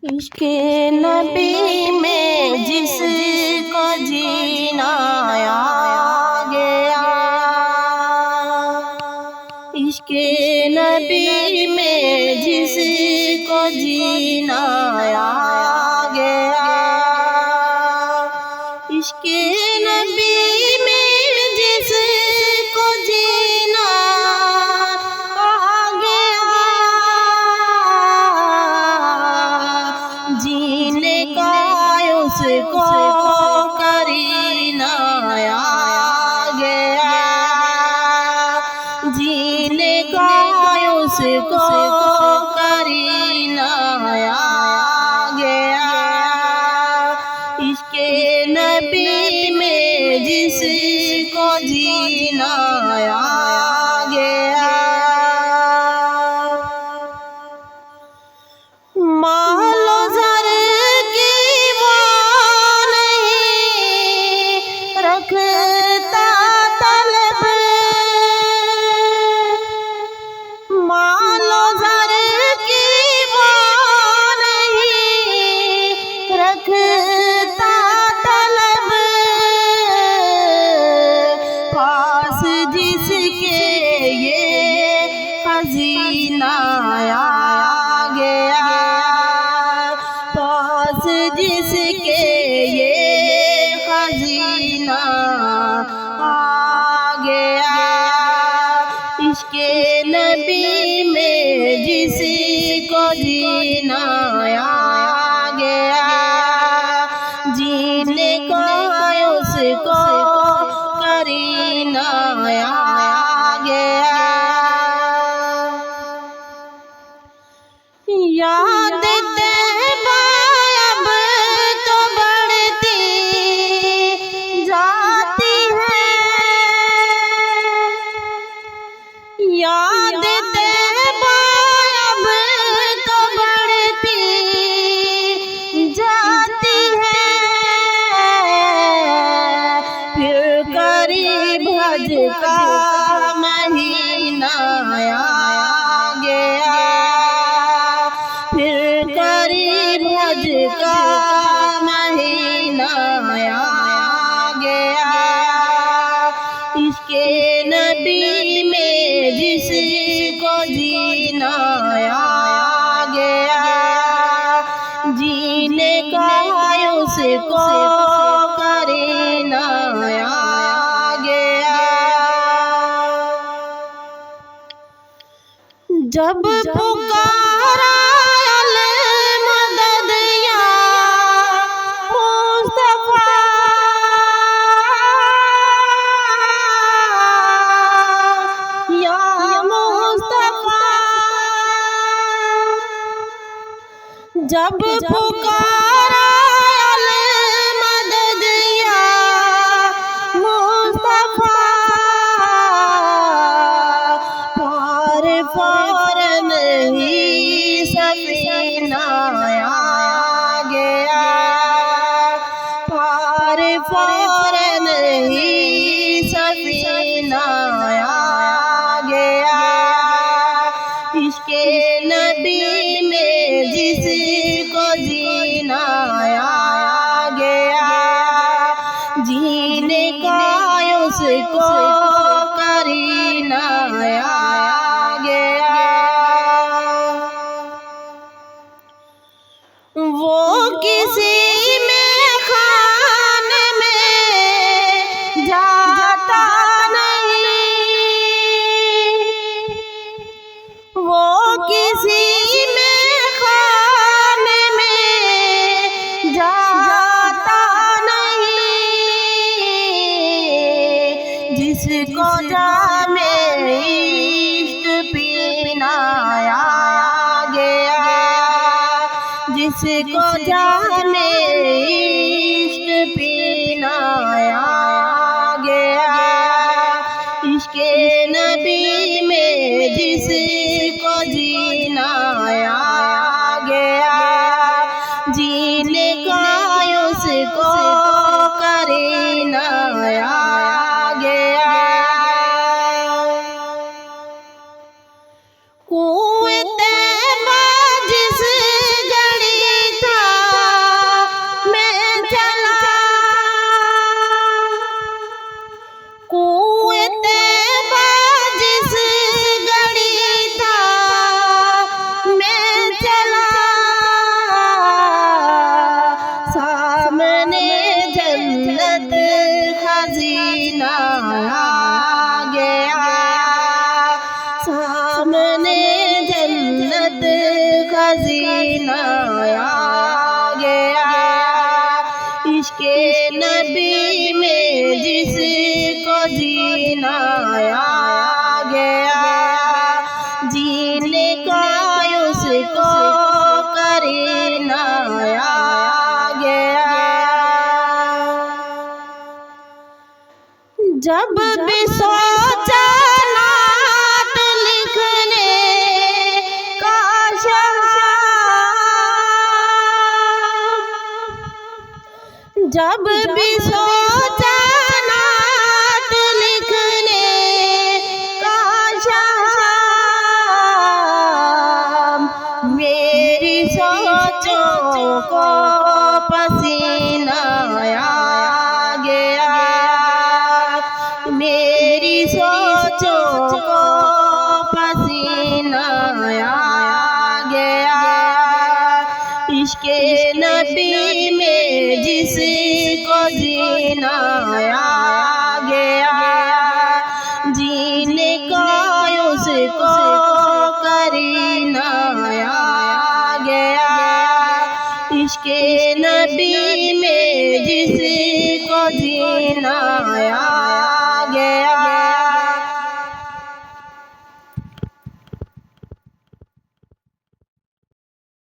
عشق نبی میں جس کو جینا آ گیا، عشق نبی میں جس کو جینا آ گیا، عشق نبی میں جس کو جینا آ گیا، جینے کا اس کو کرینہ آ گیا، جینے کا اس کو کرینہ آ گیا، عشق نبی میں جس کو جینا آ گیا، مال و زر کی وہ نہیں رکھتا طلب، مال و زر کی وہ نہیں رکھتا طلب، پاس جس کے یہ خزینہ آ گیا، پاس جس کے یہ خزینہ آ گیا، عشق نبی میں جس کو جینا آ گیا، جینے کا اس کو کرینہ آ گیا، یاد طیبہ اب تو بڑھتی جاتی ہے، یاد طیبہ اب تو بڑھتی جاتی ہے، پھر قریب حج کا مہینہ آ گیا، پھر قریب حج کا مہینہ آ گیا، عشق نبی میں جس کو جینا آ گیا، جینے کا اس کو کرینہ آ گیا، جب پکارا المدد یا مصطفیٰ، یا مصطفیٰ، جب پکارا المدد یا مصطفیٰ، فوراً ہی سفینہ آ گیا، فوراً ہی سفینہ آ گیا، عشق نبی میں جس کو جینا آ گیا، جینے کا اس کو کرینہ آ گیا، وہ کسی میں خانے میں جاتا نہیں، وہ کسی میں خانے میں جاتا نہیں، جس کو جام عشق پینا آ گیا، جس کو جام عشق پینا آ گیا، عشق نبی میں جس کو جینا آ گیا، جینے کا اس کو کرینہ آ گیا، کنویں طیبہ جس گھڑی جینا آ گیا، جینے کا اس کو کرنا آ گیا۔ جب بھی سوچا نعت لکھنے کا جب بھی سوچا نعت لکھنے کا میری سوچوں کو پسینہ آ گیا، میری سوچوں کو پسینہ آ گیا۔ عشق نبی میں جس کو جینا آ گیا، جینے کا اس کو کرنا آ گیا۔ عشق نبی میں جس کو جینا آ